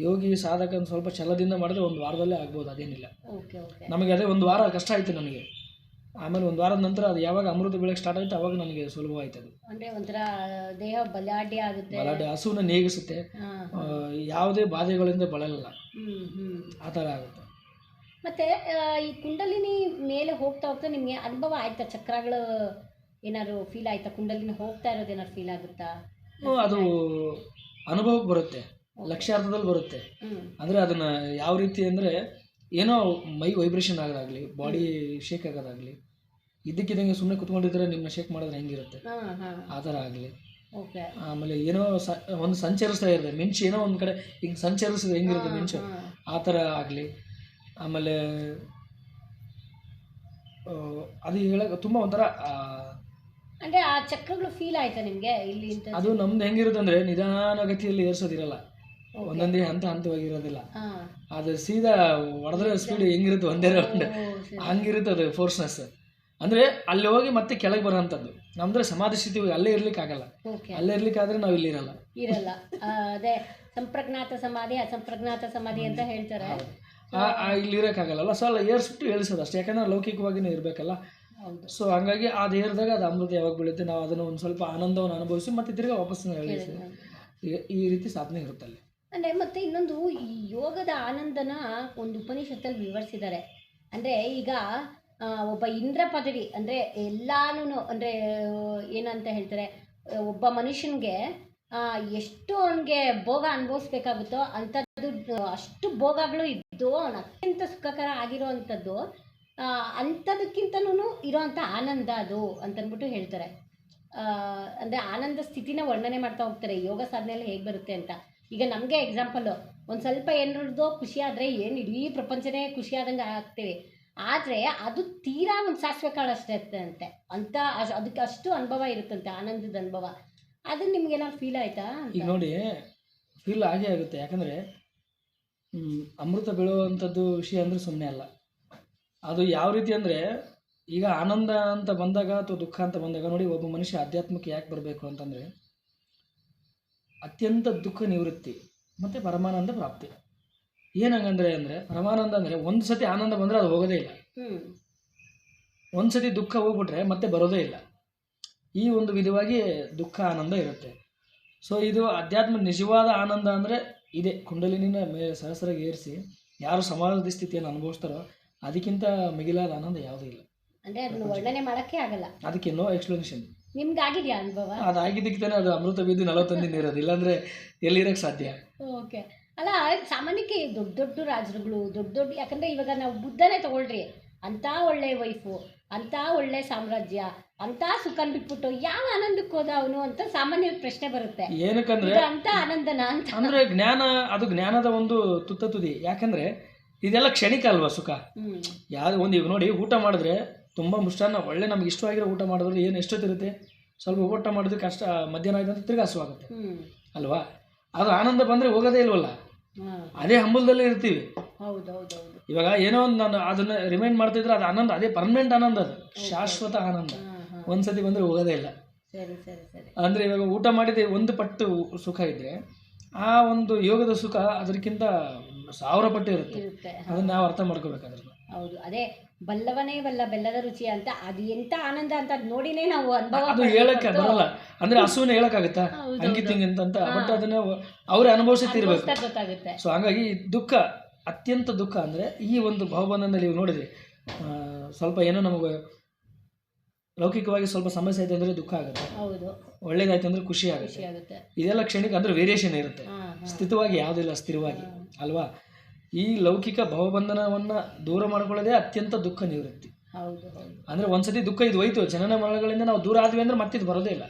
ಯೋಗಿ ಸಾಧಕ ಸ್ವಲ್ಪ ಛಲದಿಂದ ಮಾಡಿದ್ರೆ 1 ವಾರದಲ್ಲೇ ಆಗ್ಬೋದು, ಅದೇನಿಲ್ಲ. ನಮಗೆ ಅದೇ 1 ವಾರ ಕಷ್ಟ ಆಯಿತು ನನಗೆ. ಆಮೇಲೆ 1 ವಾರದ ನಂತರ ಅದು ಯಾವಾಗ ಅಮೃತ ಬೆಳಗ್ಗೆ ಸ್ಟಾರ್ಟ್ ಆಯಿತು ಅವಾಗ ನನಗೆ ಸುಲಭ ಆಯ್ತು. ಅದು ಅಂದರೆ ಒಂಥರ ದೇಹ ಬಲಾಢ್ಯ ಆಗುತ್ತೆ, ಹಸುವನ್ನ ನೇಗಿಸುತ್ತೆ, ಯಾವುದೇ ಬಾಧೆಗಳಿಂದ ಬಳಲಲ್ಲ, ಆ ಥರ ಆಗುತ್ತೆ. ಮತ್ತೆ ಈ ಕುಂಡಲಿನಿ ಮೇಲೆ ಹೋಗ್ತಾ ನಿಮಗೆ ಅನುಭವ ಆಯ್ತಾ? ಚಕ್ರಗಳು ಏನಾದ್ರು ಫೀಲ್ ಆಯ್ತಾ? ಕುಂಡಲಿನಿ ಹೋಗ್ತಾ ಇರೋದು ಏನಾದ್ರು ಫೀಲ್ ಆಗುತ್ತಾ? ಅದು ಅನುಭವಕ್ಕೆ ಬರುತ್ತೆ, ಲಕ್ಷ್ಯಾರ್ಥದಲ್ಲಿ ಬರುತ್ತೆ. ಅಂದರೆ ಅದನ್ನ ಯಾವ ರೀತಿ ಅಂದರೆ ಏನೋ ಮೈ ವೈಬ್ರೇಷನ್ ಆಗೋದಾಗಲಿ, ಬಾಡಿ ಶೇಕ್ ಆಗೋದಾಗಲಿ, ಇದ್ದಕ್ಕಿದ್ದಂಗೆ ಸುಮ್ಮನೆ ಕುತ್ಕೊಂಡಿದ್ರೆ ನಿಮ್ಮನ್ನ ಶೇಕ್ ಮಾಡಿದ್ರೆ ಹೆಂಗಿರುತ್ತೆ ಆ ಥರ ಆಗಲಿ. ಆಮೇಲೆ ಏನೋ ಒಂದು ಸಂಚರಿಸ್ತಾ ಇರುತ್ತೆ ಮಿಂಚು, ಏನೋ ಒಂದು ಕಡೆ ಹಿಂಗೆ ಸಂಚರಿಸಿದ್ರೆ ಹೆಂಗಿರುತ್ತೆ ಮಿಂಚು, ಆ ಥರ ಆಗಲಿ. ಆಮೇಲೆ ಅದು ಹೇಳಕ್ಕೆ ತುಂಬ ಒಂಥರ ಅಂದರೆ ಆ ಚಕ್ರಗಳು ಫೀಲ್ ಆಯ್ತಾ ನಿಮಗೆ ಇಲ್ಲಿ? ಅದು ನಮ್ದು ಹೆಂಗಿರುತ್ತೆ ಅಂದರೆ ನಿಧಾನಗತಿಯಲ್ಲಿ ಏರ್ಸೋದಿರಲ್ಲ, ಒಂದೊಂದೇ ಹಂತವಾಗಿರೋದಿಲ್ಲ. ಅದು ಸೀದಾ ಹೊಡೆದ್ರೆ ಸ್ಪೀಡ್ ಹೆಂಗಿರುತ್ತೆ ಒಂದೇ ರೌಂಡ್ ಹಂಗಿರುತ್ತೆ ಅದು ಫೋರ್ಸ್ನೆಸ್. ಅಂದರೆ ಅಲ್ಲಿ ಹೋಗಿ ಮತ್ತೆ ಕೆಳಗೆ ಬರೋಂಥದ್ದು. ನಮ್ದ್ರೆ ಸಮಾಧಿ ಸ್ಥಿತಿ ಅಲ್ಲೇ ಇರ್ಲಿಕ್ಕೆ ಆಗಲ್ಲ, ಅಲ್ಲೇ ಇರ್ಲಿಕ್ಕಾದ್ರೆ ನಾವು ಇಲ್ಲಿ ಇರಲ್ಲ. ಅದೇ ಸಂಪ್ರಜ್ಞಾತ ಸಮಾಧಿ ಅಸಂಪ್ರಜ್ಞಾತ ಸಮಾಧಿ ಅಂತ ಹೇಳ್ತಾರೆ. ಇಲ್ಲಿ ಇರೋಕ್ಕಾಗಲ್ಲ, ಸ್ವಲ್ಪ ಏರ್ಸ್ಬಿಟ್ಟು ಏಳಿಸೋದು ಅಷ್ಟೇ, ಯಾಕಂದ್ರೆ ಲೌಕಿಕವಾಗಿನೇ ಇರಬೇಕಲ್ಲ. ಸೊ ಹಂಗಾಗಿ ಅದು ಏರಿದಾಗ ಅದು ಅಮೃತ ಯಾವಾಗ ಬೀಳುತ್ತೆ, ನಾವು ಅದನ್ನು ಒಂದು ಸ್ವಲ್ಪ ಆನಂದವನ್ನು ಅನುಭವಿಸಿ ಮತ್ತೆ ತಿರ್ಗಿ ವಾಪಸ್ ಎಳಿಸಿ, ಈ ರೀತಿ ಸಾಧನೆ ಇರುತ್ತೆ ಅಲ್ಲಿ. ಅಂದರೆ ಮತ್ತೆ ಇನ್ನೊಂದು ಈ ಯೋಗದ ಆನಂದನ ಒಂದು ಉಪನಿಷತ್ತಲ್ಲಿ ವಿವರಿಸಿದ್ದಾರೆ. ಅಂದರೆ ಈಗ ಒಬ್ಬ ಇಂದ್ರ ಪದವಿ ಅಂದರೆ ಎಲ್ಲಾನು ಅಂದರೆ ಏನಂತ ಹೇಳ್ತಾರೆ, ಒಬ್ಬ ಮನುಷ್ಯನಿಗೆ ಎಷ್ಟು ಅವನಿಗೆ ಭೋಗ ಅನುಭವಿಸ್ಬೇಕಾಗುತ್ತೋ ಅಂಥದ್ದು ಅಷ್ಟು ಭೋಗಗಳು ಇದ್ದು ಅವನು ಅತ್ಯಂತ ಸುಖಕರ ಆಗಿರೋ ಅಂಥದ್ದು ಅಂಥದಕ್ಕಿಂತನೂ ಇರೋವಂಥ ಆನಂದ ಅದು ಅಂತಂದ್ಬಿಟ್ಟು ಹೇಳ್ತಾರೆ. ಅಂದರೆ ಆನಂದ ಸ್ಥಿತಿನ ವರ್ಣನೆ ಮಾಡ್ತಾ ಹೋಗ್ತಾರೆ ಯೋಗ ಸಾಧನೆಯಲ್ಲಿ ಹೇಗೆ ಬರುತ್ತೆ ಅಂತ. ಈಗ ನಮಗೆ ಎಕ್ಸಾಂಪಲ್ಲು ಒಂದು ಸ್ವಲ್ಪ ಏನಾರದು ಖುಷಿ ಆದರೆ ಏನು ಇಡೀ ಪ್ರಪಂಚನೇ ಖುಷಿ ಆದಂಗೆ ಆಗ್ತೀವಿ. ಆದರೆ ಅದು ತೀರಾ ಒಂದು ಸಾಸಿವೆ ಕಾಳು ಅಷ್ಟೇ ಇರ್ತಂತೆ ಅಂತ, ಅದಕ್ಕೆ ಅಷ್ಟು ಅನುಭವ ಇರುತ್ತಂತೆ, ಆನಂದದ ಅನುಭವ. ಅದು ನಿಮ್ಗೆ ಏನಾದ್ರು ಫೀಲ್ ಆಯ್ತಾ? ಈಗ ನೋಡಿ, ಫೀಲ್ ಆಗೇ ಆಗುತ್ತೆ. ಯಾಕಂದರೆ ಅಮೃತ ಬೀಳುವಂಥದ್ದು ವಿಷಯ ಅಂದರೆ ಸುಮ್ಮನೆ ಅಲ್ಲ. ಅದು ಯಾವ ರೀತಿ ಅಂದರೆ, ಈಗ ಆನಂದ ಅಂತ ಬಂದಾಗ ಅಥವಾ ದುಃಖ ಅಂತ ಬಂದಾಗ ನೋಡಿ, ಒಬ್ಬ ಮನುಷ್ಯ ಆಧ್ಯಾತ್ಮಕ್ಕೆ ಯಾಕೆ ಬರಬೇಕು ಅಂತಂದರೆ ಅತ್ಯಂತ ದುಃಖ ನಿವೃತ್ತಿ ಮತ್ತು ಪರಮಾನಂದ ಪ್ರಾಪ್ತಿ. ಏನಂಗಂದ್ರೆ ಅಂದರೆ ಪರಮಾನಂದ ಅಂದರೆ ಒಂದು ಸತಿ ಆನಂದ ಬಂದರೆ ಅದು ಹೋಗೋದೇ ಇಲ್ಲ, ಒಂದು ಸತಿ ದುಃಖ ಹೋಗ್ಬಿಟ್ರೆ ಮತ್ತೆ ಬರೋದೇ ಇಲ್ಲ. ಈ ಒಂದು ವಿಧವಾಗಿ ದುಃಖ ಆನಂದ ಇರುತ್ತೆ. ಸೊ ಇದು ಅಧ್ಯಾತ್ಮ ನಿಜವಾದ ಆನಂದ ಅಂದರೆ ಇದೆ. ಕುಂಡಲಿನಿನ ಮೇಲೆ ಸಹಸ್ರಾಗಿ ಏರಿಸಿ ಯಾರು ಸಮಾಧಿ ಸ್ಥಿತಿಯನ್ನು ಅನುಭವಿಸ್ತಾರೋ ಅದಕ್ಕಿಂತ ಮಿಗಿಲಾದ ಆನಂದ ಯಾವುದೂ ಇಲ್ಲ. ಅಂದರೆ ಅದನ್ನು ವರ್ಣನೆ ಮಾಡೋಕ್ಕೆ ಆಗಲ್ಲ, ಅದಕ್ಕೆ ನೋ ಎಕ್ಸ್ಪ್ಲನೇಷನ್. ನಿಮ್ಗೆ ಆಗಿದೆಯಾ ಅನುಭವ? ಅದಾಗಿದ್ದಕ್ಕೆ ತಾನೇ ಅದು ಅಮೃತ ಬಿದ್ದು 41 ದಿನ ಇರೋದು, ಇಲ್ಲಾಂದರೆ ಎಲ್ಲಿರೋಕ್ಕೆ ಸಾಧ್ಯ? ಓಕೆ. ಅಲ್ಲ, ಸಾಮಾನ್ಯಕ್ಕೆ ದೊಡ್ಡ ದೊಡ್ಡ ರಾಜರುಗಳು ದೊಡ್ಡ ಯಾಕಂದರೆ ಇವಾಗ ನಾವು ಬುದ್ಧನೇ ತಗೊಳ್ರಿ, ಅಂಥ ಒಳ್ಳೆ ವೈಫು, ಅಂಥ ಒಳ್ಳೆ ಸಾಮ್ರಾಜ್ಯ, ಅಂತ ಸುಖನ್ ಬಿಟ್ಬಿಟ್ಟು ಯಾವ ಆನಂದಕ್ಕೆ ಹೋದ ಅವನು ಅಂತ ಸಾಮಾನ್ಯ ಪ್ರಶ್ನೆ ಬರುತ್ತೆ. ಏನಕ್ಕಂದ್ರೆ ಅಂತ ಆನಂದನ ಅಂತ ಅಂದ್ರೆ ಜ್ಞಾನ, ಅದು ಜ್ಞಾನದ ಒಂದು ತುತ್ತ ತುದಿ. ಯಾಕಂದ್ರೆ ಇದೆಲ್ಲ ಕ್ಷಣಿಕ ಅಲ್ವಾ ಸುಖ. ಯಾವ್ದು ಒಂದು ಈಗ ನೋಡಿ, ಊಟ ಮಾಡಿದ್ರೆ ತುಂಬ ಮುಷ್ಟಾನ್ನ ಒಳ್ಳೆ ನಮ್ಗೆ ಇಷ್ಟವಾಗಿರೋ ಊಟ ಮಾಡಿದ್ರೆ ಏನು ಎಷ್ಟೊತ್ತಿರುತ್ತೆ, ಸ್ವಲ್ಪ ಊಟ ಮಾಡಿದ್ರೆ ಕಷ್ಟ, ಮಧ್ಯಾಹ್ನ ಆಯ್ತು ಅಂತ ತಿರ್ಗಿ ಹಸುವಾಗುತ್ತೆ ಅಲ್ವಾ. ಅದು ಆನಂದ ಬಂದರೆ ಹೋಗೋದೇ ಇಲ್ವಲ್ಲ, ಅದೇ ಹಂಬಲದಲ್ಲೇ ಇರ್ತೀವಿ. ಇವಾಗ ಏನೋ ಒಂದು ನಾನು ಅದನ್ನ ರಿಮೈಂಡ್ ಮಾಡ್ತಿದ್ರೆ ಅದು ಆನಂದ, ಅದೇ ಪರ್ಮನೆಂಟ್ ಆನಂದ, ಅದು ಶಾಶ್ವತ ಆನಂದ. ಒಂದ್ಸತಿ ಬಂದರೆ ಹೋಗೋದೇ ಇಲ್ಲ. ಅಂದರೆ ಇವಾಗ ಊಟ ಮಾಡಿದ ಒಂದು ಪಟ್ಟು ಸುಖ ಇದ್ದರೆ ಆ ಒಂದು ಯೋಗದ ಸುಖ ಅದಕ್ಕಿಂತ 1000 ಪಟ್ಟು ಇರುತ್ತೆ. ಅದನ್ನ ನಾವು ಅರ್ಥ ಮಾಡ್ಕೋಬೇಕಾದ್ರೆ. ಹೌದು, ಅದೇ ಬಲ್ಲವನೇ ಬಲ್ಲ ಬೆಲ್ಲದ ರುಚಿ ಅಂತ. ಅದು ಎಂತ ಆನಂದ ಅಂತ ನೋಡಿನೇ ನಾವು ಅನುಭವ. ಅದು ಹೇಳಕ್ಕೆ ಬರಲ್ಲ, ಅಂದ್ರೆ ಹಸುವನ್ನ ಹೇಳಕ್ಕಾಗತ್ತಾ ಹಂಗಿತ್ತಿಂಗ್ ಅಂತ. ಬಟ್ ಅದನ್ನ ಅವ್ರೇ ಅನುಭವಿಸುತ್ತಿರ್ಬೇಕು, ಗೊತ್ತಾಗುತ್ತೆ. ಸೊ ಹಾಗಾಗಿ ದುಃಖ, ಅತ್ಯಂತ ದುಃಖ ಅಂದ್ರೆ ಈ ಒಂದು ಭಾವಬಂಧನದಲ್ಲಿ ನೀವು ನೋಡಿದ್ರಿ, ಸ್ವಲ್ಪ ಏನೋ ನಮಗೆ ಲೌಕಿಕವಾಗಿ ಸ್ವಲ್ಪ ಸಮಸ್ಯೆ ಆಯ್ತು ಅಂದ್ರೆ ದುಃಖ ಆಗುತ್ತೆ. ಹೌದು, ಒಳ್ಳೇದಾಯ್ತು ಅಂದ್ರೆ ಖುಷಿ ಆಗುತ್ತೆ. ಇದೆಲ್ಲ ಕ್ಷಣಿಕ, ಅಂದ್ರೆ ವೇರಿಯೇಷನ್ ಇರುತ್ತೆ, ಸ್ಥಿತವಾಗಿ ಯಾವುದಿಲ್ಲ, ಸ್ಥಿರವಾಗಿ ಅಲ್ವಾ. ಈ ಲೌಕಿಕ ಭಾವಬಂಧನವನ್ನ ದೂರ ಮಾಡ್ಕೊಳ್ಳೋದೇ ಅತ್ಯಂತ ದುಃಖ ನಿವೃತ್ತಿ. ಅಂದ್ರೆ ಒಂದ್ಸತಿ ದುಃಖ ಇದು ಹೋಯ್ತು, ಜನನ ಮರಣಗಳಿಂದ ನಾವು ದೂರ ಆದ್ವಿ ಅಂದ್ರೆ ಮತ್ತೆ ಇದು ಬರೋದೇ ಇಲ್ಲ.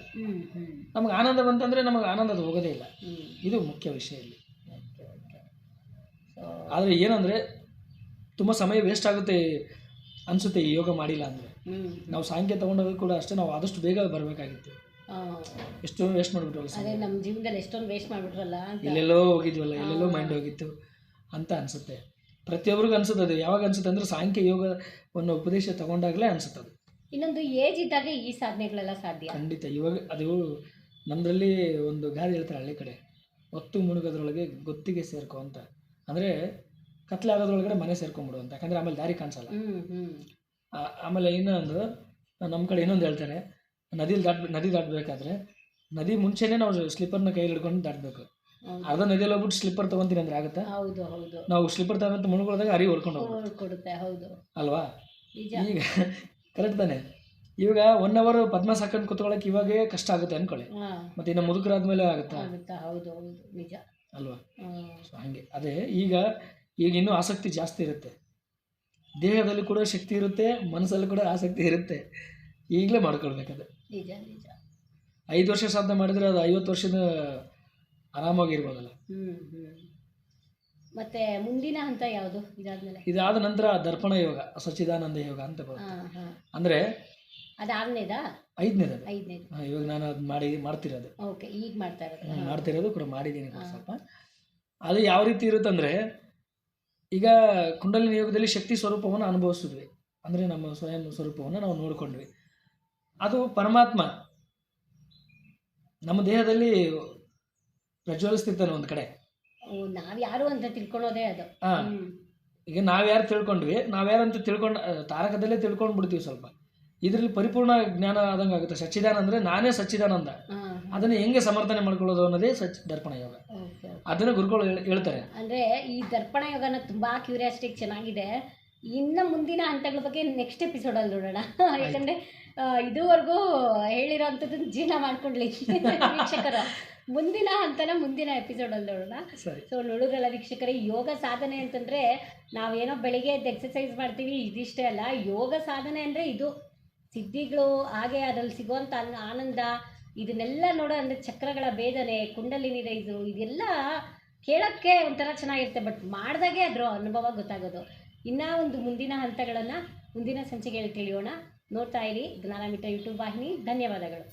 ನಮ್ಗೆ ಆನಂದ ಬಂತಂದ್ರೆ ನಮಗೆ ಆನಂದದ ಹೋಗೋದೇ ಇಲ್ಲ. ಇದು ಮುಖ್ಯ ವಿಷಯ ಇಲ್ಲಿ. ಆದರೆ ಏನಂದ್ರೆ ತುಂಬ ಸಮಯ ವೇಸ್ಟ್ ಆಗುತ್ತೆ ಅನ್ಸುತ್ತೆ ಈ ಯೋಗ ಮಾಡಿಲ್ಲ ಅಂದರೆ. ನಾವು ಸಾಂಖ್ಯ ತಗೊಂಡಾಗ ಕೂಡ ಅಷ್ಟೇ, ನಾವು ಆದಷ್ಟು ಬೇಗ ಬರಬೇಕಾಗಿತ್ತು. ಎಷ್ಟೊಂದು ವೇಸ್ಟ್ ಮಾಡಿಬಿಟ್ವಲ್ಲ, ಅದೇ ನಮ್ಮ ಜೀವನದಲ್ಲಿ ಎಷ್ಟೊಂದು ವೇಸ್ಟ್ ಮಾಡಿಬಿಟ್ವಲ್ಲ, ಎಲ್ಲೆಲ್ಲೋ ಹೋಗಿದ್ವಲ್ಲ, ಎಲ್ಲೆಲ್ಲೋ ಮೈಂಡ್ ಹೋಗಿತ್ತು ಅಂತ ಅನಿಸುತ್ತೆ. ಪ್ರತಿಯೊಬ್ಬರಿಗೂ ಅನ್ಸುತ್ತೆ ಅದು. ಯಾವಾಗ ಅನ್ಸುತ್ತೆ ಅಂದರೆ ಸಾಂಖ್ಯ ಯೋಗವನ್ನು ಉಪದೇಶ ತಗೊಂಡಾಗಲೇ ಅನ್ಸುತ್ತೆ ಅದು. ಇನ್ನೊಂದು ಏಜ್ ಇದ್ದಾಗ ಈ ಸಾಧನೆಗಳೆಲ್ಲ ಸಾಧ್ಯ. ಖಂಡಿತ. ಇವಾಗ ಅದು ನಮ್ಮದ್ರಲ್ಲಿ ಒಂದು ಗಾದೆ ಹೇಳ್ತಾರೆ ಹಳ್ಳಿ ಕಡೆ, ಹೊತ್ತು ಮುಳುಗೋದ್ರೊಳಗೆ ಗೊತ್ತಿಗೆ ಸೇರ್ಕೊ ಅಂತ. ಅಂದರೆ ಕತ್ಲೆ ಆಗೋದ್ರೊಳಗಡೆ ಮನೆ ಸೇರ್ಕೊಂಡ್ಬಿಡು ಅಂತ, ಯಾಕಂದರೆ ಆಮೇಲೆ ದಾರಿ ಕಾಣಿಸಲ್ಲ. ಆಮೇಲೆ ಇನ್ನೊಂದು ನಮ್ಮ ಕಡೆ ಇನ್ನೊಂದು ಹೇಳ್ತಾರೆ, ನದಿ ದಾಟಬೇಕಾದ್ರೆ ನದಿ ಮುಂಚೆನೇ ನಾವು ಸ್ಲಿಪ್ಪರ್ನ ಕೈಯಲ್ಲಿ ಹಿಡ್ಕೊಂಡು ದಾಟಬೇಕು. ಅರ್ಧ ನದಿಯಲ್ಲಿ ಹೋಗ್ಬಿಟ್ಟು ಸ್ಲಿಪ್ಪರ್ ತೊಗೊಂತೀನಿ ಅಂದ್ರೆ ಆಗುತ್ತಾ? ನಾವು ಸ್ಲಿಪ್ಪರ್ ತಗೊಂತ ಮುಳುಗೋದಾಗ ಅರಿ ಹೊಡ್ಕೊಂಡು ಹೋಗ್ಬಿಡುತ್ತೆ ಅಲ್ವಾ. ಈಗ ಕರೆಕ್ಟ್ ತಾನೆ. ಇವಾಗ 1 hour ಪದ್ಮ ಸಾಕೊಂಡು ಕುತ್ಕೊಳ್ಳೋಕೆ ಇವಾಗೇ ಕಷ್ಟ ಆಗುತ್ತೆ ಅನ್ಕೊಳ್ಳಿ, ಮತ್ತೆ ಇನ್ನು ಮುದುಕರಾದ್ಮೇಲೆ ಆಗುತ್ತಾ ಅಲ್ವಾ. ಸೊ ಹಾಗೆ ಅದೇ ಈಗ ಇನ್ನೂ ಆಸಕ್ತಿ ಜಾಸ್ತಿ ಇರುತ್ತೆ, ದೇಹದಲ್ಲಿ ಕೂಡ ಶಕ್ತಿ ಇರುತ್ತೆ, ಮನಸ್ಸಲ್ಲಿ ಕೂಡ ಆಸಕ್ತಿ ಇರುತ್ತೆ. ಈಗಲೇ ಮಾಡ್ಕೊಳ್ಬೇಕದು. 5 ವರ್ಷ ಸಾಧನೆ ಮಾಡಿದರೆ ಅದು 50 ವರ್ಷದ ಆರಾಮಾಗಿರ್ಬೋದಲ್ಲ. ಮತ್ತೆ ಮುಂದಿನ ಹಂತ ಯಾವುದು? ಇದಾದ ನಂತರ ದರ್ಪಣ ಯೋಗ, ಸಚ್ಚಿದಾನಂದ ಯೋಗ ಅಂತ ಬರುತ್ತೆ. ಅಂದರೆ ಅದು 6ನೇದಾ? 5ನೇದು. ಇವಾಗ ನಾನು ಅದು ಮಾಡ್ತಿರೋದು. ಈಗ ಮಾಡ್ತಿರೋದು ಕೂಡ ಮಾಡಿದ್ದೀನಿ ಸ್ವಲ್ಪ. ಅದು ಯಾವ ರೀತಿ ಇರುತ್ತಂದರೆ, ಈಗ ಕುಂಡಲಿನಿ ಯೋಗದಲ್ಲಿ ಶಕ್ತಿ ಸ್ವರೂಪವನ್ನು ಅನುಭವಿಸಿದ್ವಿ, ಅಂದರೆ ನಮ್ಮ ಸ್ವಯಂ ಸ್ವರೂಪವನ್ನು ನಾವು ನೋಡಿಕೊಂಡ್ವಿ. ಅದು ಪರಮಾತ್ಮ ನಮ್ಮ ದೇಹದಲ್ಲಿ ಪ್ರಜ್ವಲಿಸ್ತಿರ್ತಾನೆ ಒಂದು ಕಡೆ. ನಾವ್ಯಾರು ಅಂತ ತಿಳ್ಕೊಳ್ಳೋದೇ ಅದು. ಈಗ ನಾವ್ಯಾರು ತಿಳ್ಕೊಂಡ್ವಿ, ನಾವ್ಯಾರು ಅಂತ ತಾರಕದಲ್ಲೇ ತಿಳ್ಕೊಂಡ್ಬಿಡ್ತೀವಿ ಸ್ವಲ್ಪ. ಇದರಲ್ಲಿ ಪರಿಪೂರ್ಣ ಜ್ಞಾನ ಆದಂಗೆ ಆಗುತ್ತೆ. ಸಚ್ಚಿದಾನ ಅಂದರೆ ನಾನೇ ಸಚ್ಚಿದಾನಂದ, ಅದನ್ನು ಹೆಂಗೆ ಸಮರ್ಥನೆ ಮಾಡ್ಕೊಳ್ಳೋದು ಅನ್ನೋದೇ ದರ್ಪಣ ಯೋಗ. ಅದನ್ನು ಗುರುಗಳು ಹೇಳ್ತಾರೆ. ಅಂದರೆ ಈ ದರ್ಪಣ ಯೋಗನ ತುಂಬ ಕ್ಯೂರಿಯಾಸಿಟಿ ಚೆನ್ನಾಗಿದೆ. ಇನ್ನು ಮುಂದಿನ ಹಂತಗಳ ಬಗ್ಗೆ ನೆಕ್ಸ್ಟ್ ಎಪಿಸೋಡಲ್ಲಿ ನೋಡೋಣ. ಯಾಕಂದರೆ ಇದುವರೆಗೂ ಹೇಳಿರೋಂಥದ್ದನ್ನು ಜೀರ್ಣ ಮಾಡ್ಕೊಳ್ಳಿ ವೀಕ್ಷಕರು. ಮುಂದಿನ ಹಂತನ ಮುಂದಿನ ಎಪಿಸೋಡಲ್ಲಿ ನೋಡೋಣ. ಸೊ ನೋಡಿದ್ರಲ್ಲ ವೀಕ್ಷಕರೇ, ಯೋಗ ಸಾಧನೆ ಅಂತಂದರೆ ನಾವೇನೋ ಬೆಳಿಗ್ಗೆ ಎದ್ದು ಎಕ್ಸಸೈಸ್ ಮಾಡ್ತೀವಿ ಇದಿಷ್ಟೇ ಅಲ್ಲ. ಯೋಗ ಸಾಧನೆ ಅಂದರೆ ಇದು ಸಿದ್ಧಿಗಳು, ಹಾಗೆ ಅದರಲ್ಲಿ ಸಿಗುವಂಥ ಆನಂದ, ಇದನ್ನೆಲ್ಲ ನೋಡೋ ಅಂದರೆ ಚಕ್ರಗಳ ಭೇದನೆ, ಕುಂಡಲಿನಿ ರೈಸು, ಇದೆಲ್ಲ ಕೇಳೋಕ್ಕೆ ಒಂಥರ ಚೆನ್ನಾಗಿರುತ್ತೆ. ಬಟ್ ಮಾಡಿದಾಗೆ ಅದರ ಅನುಭವ ಗೊತ್ತಾಗೋದು. ಇನ್ನೂ ಒಂದು ಮುಂದಿನ ಹಂತಗಳನ್ನು ಮುಂದಿನ ಸಂಚಿಕೆಯಲ್ಲಿ ತಿಳಿಯೋಣ. ನೋಡ್ತಾ ಇರಿ ಜ್ಞಾನಮೀಠ ಯೂಟ್ಯೂಬ್ ವಾಹಿನಿ. ಧನ್ಯವಾದಗಳು.